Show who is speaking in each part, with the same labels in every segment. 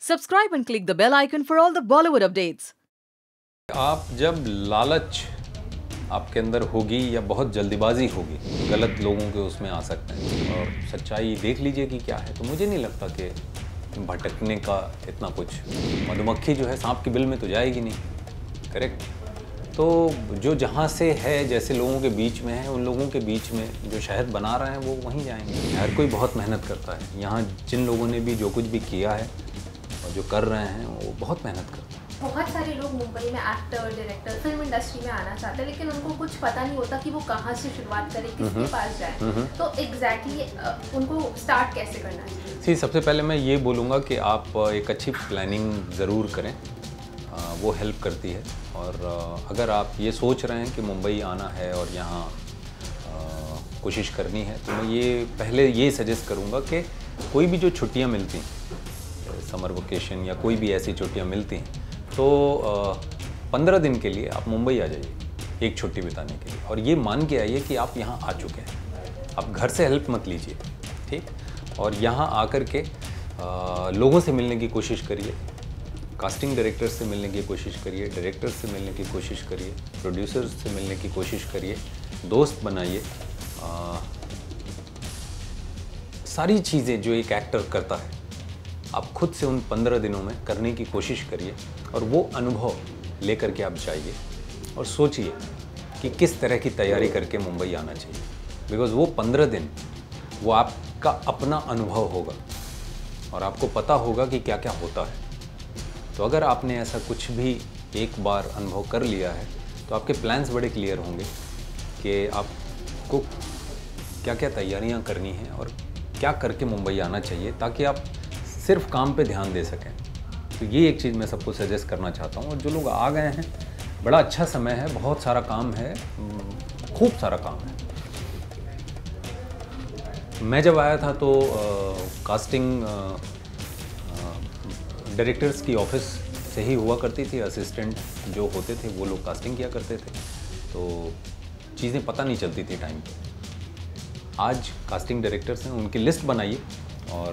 Speaker 1: Subscribe and click the bell icon for all the Bollywood updates.
Speaker 2: आप जब लालच आपके अंदर होगी या बहुत जल्दीबाजी होगी, गलत लोगों के उसमें आ सकते हैं और सच्चाई देख लीजिए कि क्या है। तो मुझे नहीं लगता कि भटकने का इतना कुछ, मधुमक्खी जो है सांप के बिल में तो जाएगी नहीं, करेक्ट। तो जो जहाँ से है, जैसे लोगों के बीच में है, उन लोगों के बीच में जो शहद बना रहे हैं वो वहीं जाएंगे। हर कोई बहुत मेहनत करता है। यहाँ जिन लोगों ने भी जो कुछ भी किया है और जो कर रहे हैं वो बहुत मेहनत करते हैं।
Speaker 3: बहुत सारे लोग मुंबई में एक्टर, डायरेक्टर, फिल्म इंडस्ट्री में आना चाहते हैं, लेकिन उनको कुछ पता नहीं होता कि वो कहाँ से शुरुआत करें, किसके पास जाए। तो एग्जैक्टली उनको स्टार्ट कैसे करना चाहिए?
Speaker 2: सबसे पहले मैं ये बोलूँगा कि आप एक अच्छी प्लानिंग ज़रूर करें, वो हेल्प करती है। और अगर आप ये सोच रहे हैं कि मुंबई आना है और यहाँ कोशिश करनी है, तो मैं ये पहले ये सजेस्ट करूँगा कि कोई भी जो छुट्टियाँ मिलती हैं, समर वेकेशन या कोई भी ऐसी छुट्टियाँ मिलती हैं, तो 15 दिन के लिए आप मुंबई आ जाइए एक छुट्टी बिताने के लिए। और ये मान के आइए कि आप यहाँ आ चुके हैं, आप घर से हेल्प मत लीजिए, ठीक। और यहाँ आकर के लोगों से मिलने की कोशिश करिए, कास्टिंग डायरेक्टर्स से मिलने की कोशिश करिए, डायरेक्टर्स से मिलने की कोशिश करिए, प्रोड्यूसर्स से मिलने की कोशिश करिए, दोस्त बनाइए। सारी चीज़ें जो एक एक्टर करता है, आप खुद से उन 15 दिनों में करने की कोशिश करिए और वो अनुभव लेकर के आप जाइए और सोचिए कि किस तरह की तैयारी करके मुंबई आना चाहिए। बिकॉज़ वो 15 दिन वो आपका अपना अनुभव होगा और आपको पता होगा कि क्या क्या होता है। तो अगर आपने ऐसा कुछ भी एक बार अनुभव कर लिया है, तो आपके प्लान्स बड़े क्लियर होंगे कि आपको क्या क्या तैयारियां करनी हैं और क्या करके मुंबई आना चाहिए, ताकि आप सिर्फ काम पे ध्यान दे सकें। तो ये एक चीज़ मैं सबको सजेस्ट करना चाहता हूँ। और जो लोग आ गए हैं, बड़ा अच्छा समय है, बहुत सारा काम है, खूब सारा काम है। मैं जब आया था तो कास्टिंग डायरेक्टर्स की ऑफिस से ही हुआ करती थी। असिस्टेंट जो होते थे वो लोग कास्टिंग किया करते थे, तो चीज़ें पता नहीं चलती थी टाइम पे। आज कास्टिंग डायरेक्टर्स हैं, उनकी लिस्ट बनाइए और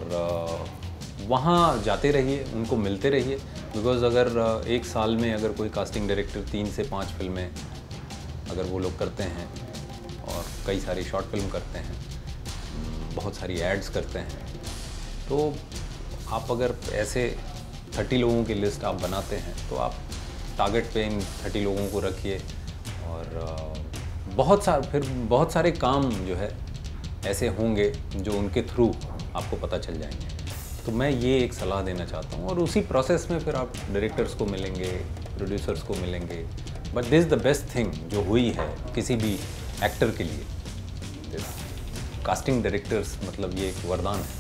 Speaker 2: वहाँ जाते रहिए, उनको मिलते रहिए। बिकॉज़ अगर एक साल में अगर कोई कास्टिंग डायरेक्टर 3 से 5 फिल्में अगर वो लोग करते हैं और कई सारी शॉर्ट फिल्म करते हैं, बहुत सारी एड्स करते हैं, तो आप अगर ऐसे 30 लोगों की लिस्ट आप बनाते हैं, तो आप टारगेट पे इन 30 लोगों को रखिए। और बहुत सारे काम जो है ऐसे होंगे जो उनके थ्रू आपको पता चल जाएंगे। तो मैं ये एक सलाह देना चाहता हूँ। और उसी प्रोसेस में फिर आप डायरेक्टर्स को मिलेंगे, प्रोड्यूसर्स को मिलेंगे। But this the best thing जो हुई है किसी भी एक्टर के लिए, कास्टिंग डायरेक्टर्स, मतलब ये एक वरदान है।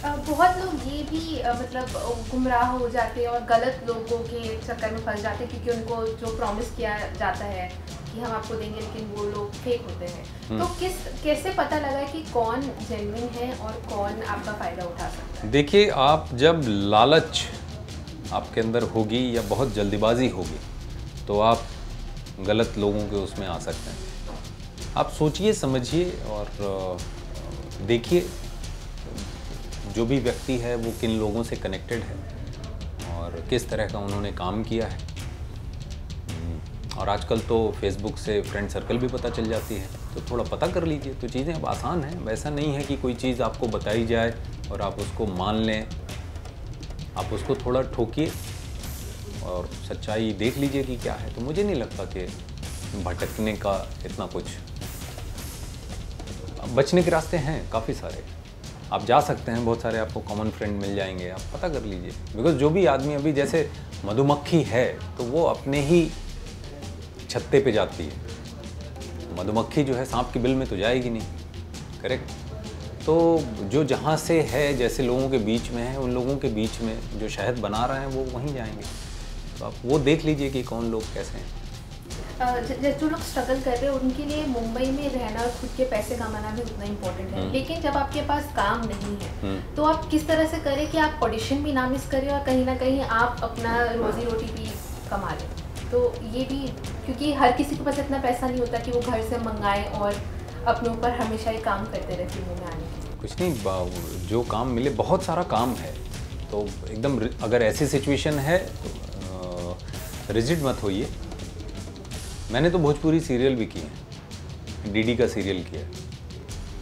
Speaker 3: बहुत लोग ये भी मतलब गुमराह हो जाते हैं और गलत लोगों के चक्कर में फंस जाते हैं, क्योंकि उनको जो प्रॉमिस किया जाता है कि हम आपको देंगे, लेकिन वो लोग फेक होते हैं। तो कैसे पता लगा कि कौन जेन्युइन है और कौन आपका फ़ायदा उठा सकता है?
Speaker 2: देखिए, आप जब लालच आपके अंदर होगी या बहुत जल्दीबाजी होगी, तो आप गलत लोगों के उसमें आ सकते हैं। आप सोचिए, समझिए और देखिए जो भी व्यक्ति है वो किन लोगों से कनेक्टेड है और किस तरह का उन्होंने काम किया है। और आजकल तो फेसबुक से फ्रेंड सर्कल भी पता चल जाती है, तो थोड़ा पता कर लीजिए। तो चीज़ें अब आसान हैं। वैसा नहीं है कि कोई चीज़ आपको बताई जाए और आप उसको मान लें। आप उसको थोड़ा ठोकिए और सच्चाई देख लीजिए कि क्या है। तो मुझे नहीं लगता कि भटकने का इतना कुछ, बचने के रास्ते हैं काफ़ी सारे। आप जा सकते हैं, बहुत सारे आपको कॉमन फ्रेंड मिल जाएंगे, आप पता कर लीजिए। बिकॉज़ जो भी आदमी, अभी जैसे मधुमक्खी है, तो वो अपने ही छत्ते पे जाती है। मधुमक्खी जो है सांप के बिल में तो जाएगी नहीं, करेक्ट। तो जो जहाँ से है, जैसे लोगों के बीच में है, उन लोगों के बीच में जो शहद बना रहे हैं वो वहीं जाएंगे। तो आप वो देख लीजिए कि कौन लोग कैसे हैं।
Speaker 3: जो लोग स्ट्रगल कर रहे हैं उनके लिए मुंबई में रहना और खुद के पैसे कमाना भी उतना इम्पोर्टेंट है। लेकिन जब आपके पास काम नहीं है, तो आप किस तरह से करें कि आप ऑडिशन भी ना मिस करें और कहीं ना कहीं आप अपना रोजी रोटी भी कमा लें। तो ये भी, क्योंकि हर किसी के पास इतना पैसा नहीं होता कि वो घर से मंगाए और अपने ऊपर हमेशा ही काम करते रहे फिल्मों में आने के लिए।
Speaker 2: कुछ नहीं, जो काम मिले, बहुत सारा काम है। तो एकदम अगर ऐसी सिचुएशन है तो रिजिड मत होइए। मैंने तो भोजपुरी सीरियल भी किए हैं, डीडी का सीरियल किया है,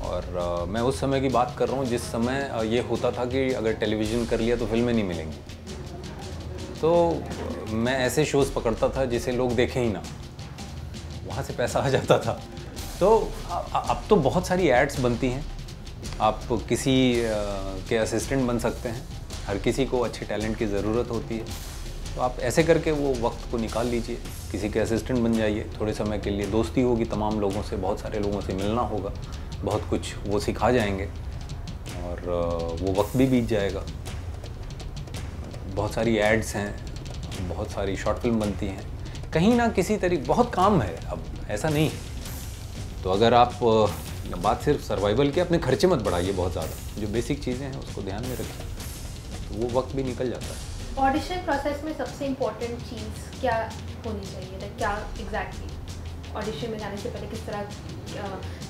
Speaker 2: और मैं उस समय की बात कर रहा हूँ जिस समय ये होता था कि अगर टेलीविज़न कर लिया तो फिल्में नहीं मिलेंगी। तो मैं ऐसे शोज़ पकड़ता था जिसे लोग देखें ही ना, वहाँ से पैसा आ जाता था। तो अब तो बहुत सारी एड्स बनती हैं, आप किसी के असिस्टेंट बन सकते हैं। हर किसी को अच्छे टैलेंट की ज़रूरत होती है, तो आप ऐसे करके वो वक्त को निकाल लीजिए, किसी के असिस्टेंट बन जाइए। थोड़े समय के लिए दोस्ती होगी तमाम लोगों से, बहुत सारे लोगों से मिलना होगा, बहुत कुछ वो सिखा जाएंगे और वो वक्त भी बीत जाएगा। बहुत सारी एड्स हैं, बहुत सारी शॉर्ट फिल्म बनती हैं, कहीं ना किसी तरीके बहुत काम है, अब ऐसा नहीं है। तो अगर आप बात सिर्फ सर्वाइवल की, अपने खर्चे मत बढ़ाइए बहुत ज़्यादा, जो बेसिक चीज़ें हैं उसको ध्यान में रखिए, तो वो वक्त भी निकल जाता है।
Speaker 3: ऑडिशन प्रोसेस में सबसे इम्पोर्टेंट चीज़ क्या होनी चाहिए, लाइक क्या एग्जैक्टली ऑडिशन में जाने से पहले किस तरह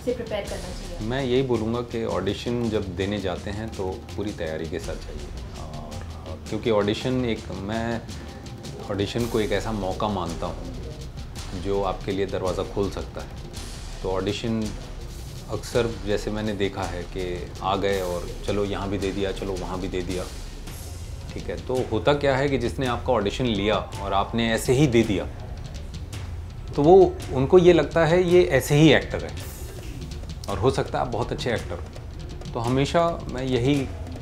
Speaker 3: से प्रिपेयर करना चाहिए?
Speaker 2: मैं यही बोलूँगा कि ऑडिशन जब देने जाते हैं तो पूरी तैयारी के साथ चाहिए, और क्योंकि मैं ऑडिशन को एक ऐसा मौका मानता हूँ जो आपके लिए दरवाज़ा खोल सकता है। तो ऑडिशन अक्सर जैसे मैंने देखा है कि आ गए और चलो यहाँ भी दे दिया, चलो वहाँ भी दे दिया, ठीक है। तो होता क्या है कि जिसने आपका ऑडिशन लिया और आपने ऐसे ही दे दिया, तो वो उनको ये लगता है ये ऐसे ही एक्टर है, और हो सकता है आप बहुत अच्छे एक्टर हो। तो हमेशा मैं यही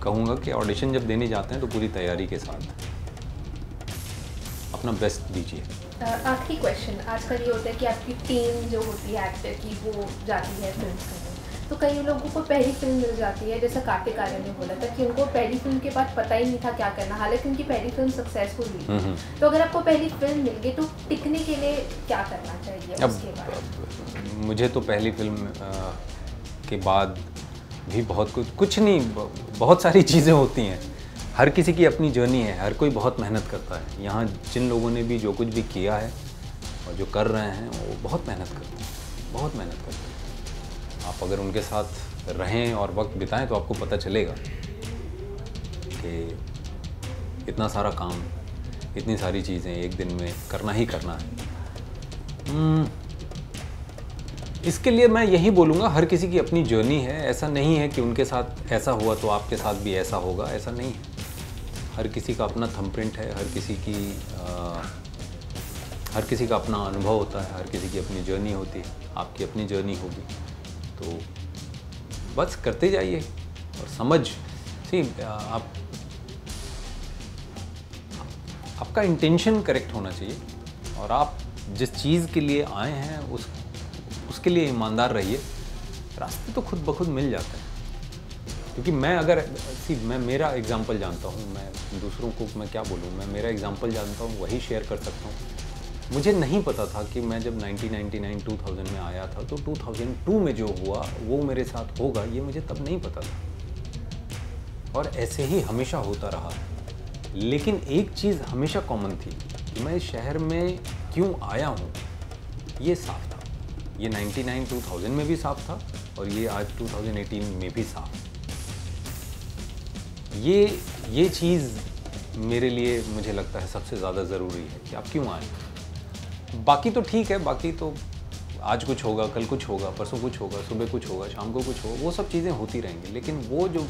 Speaker 2: कहूँगा कि ऑडिशन जब देने जाते हैं तो पूरी तैयारी के साथ अपना बेस्ट दीजिए।
Speaker 3: आखिरी क्वेश्चन, आजकल ये होता है कि आपकी टीम जो होती है एक्टर की वो जाती है फिल्म करने, तो कई लोगों को पहली फिल्म मिल जाती है, जैसा कार्तिक आर्यन ने बोला था कि उनको पहली फिल्म के बाद पता ही नहीं था क्या करना, हालांकि उनकी पहली फिल्म सक्सेसफुल हुई। तो अगर आपको पहली फिल्म मिल गई तो टिकने के लिए क्या करना चाहिए उसके बाद?
Speaker 2: मुझे तो पहली फिल्म के बाद भी कुछ नहीं, बहुत सारी चीज़ें होती हैं। हर किसी की अपनी जर्नी है, हर कोई बहुत मेहनत करता है। यहाँ जिन लोगों ने भी जो कुछ भी किया है और जो कर रहे हैं वो बहुत मेहनत करते हैं, बहुत मेहनत करते हैं। आप अगर उनके साथ रहें और वक्त बिताएं तो आपको पता चलेगा कि इतना सारा काम, इतनी सारी चीज़ें एक दिन में करना ही करना है। इसके लिए मैं यही बोलूँगा, हर किसी की अपनी जर्नी है। ऐसा नहीं है कि उनके साथ ऐसा हुआ तो आपके साथ भी ऐसा होगा, ऐसा नहीं है। हर किसी का अपना थंबप्रिंट है, हर किसी का अपना अनुभव होता है, हर किसी की अपनी जर्नी होती है। आपकी अपनी जर्नी होगी तो बस करते जाइए और आपका इंटेंशन करेक्ट होना चाहिए, और आप जिस चीज़ के लिए आए हैं उसके लिए ईमानदार रहिए। रास्ते तो खुद ब खुद मिल जाते हैं। क्योंकि मैं मेरा एग्जांपल जानता हूँ, मैं दूसरों को मैं क्या बोलूँ, मैं मेरा एग्जांपल जानता हूँ, वही शेयर कर सकता हूँ। मुझे नहीं पता था कि मैं जब 1999 2000 में आया था तो 2002 में जो हुआ वो मेरे साथ होगा, ये मुझे तब नहीं पता था, और ऐसे ही हमेशा होता रहा। लेकिन एक चीज़ हमेशा कॉमन थी कि मैं इस शहर में क्यों आया हूँ, ये साफ था। ये 99 2000 में भी साफ था और ये आज 2018 में भी साफ। ये चीज़ मेरे लिए मुझे लगता है सबसे ज़्यादा ज़रूरी है कि आप क्यों आए। बाकी तो ठीक है, बाकी तो आज कुछ होगा, कल कुछ होगा, परसों कुछ होगा, सुबह कुछ होगा, शाम को कुछ होगा, वो सब चीज़ें होती रहेंगी। लेकिन वो जो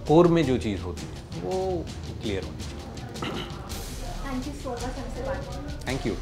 Speaker 2: कोर में जो चीज़ होती है वो क्लियर होनी चाहिए।
Speaker 3: थैंक यू सो मच हमसे बात करने।
Speaker 2: Thank you.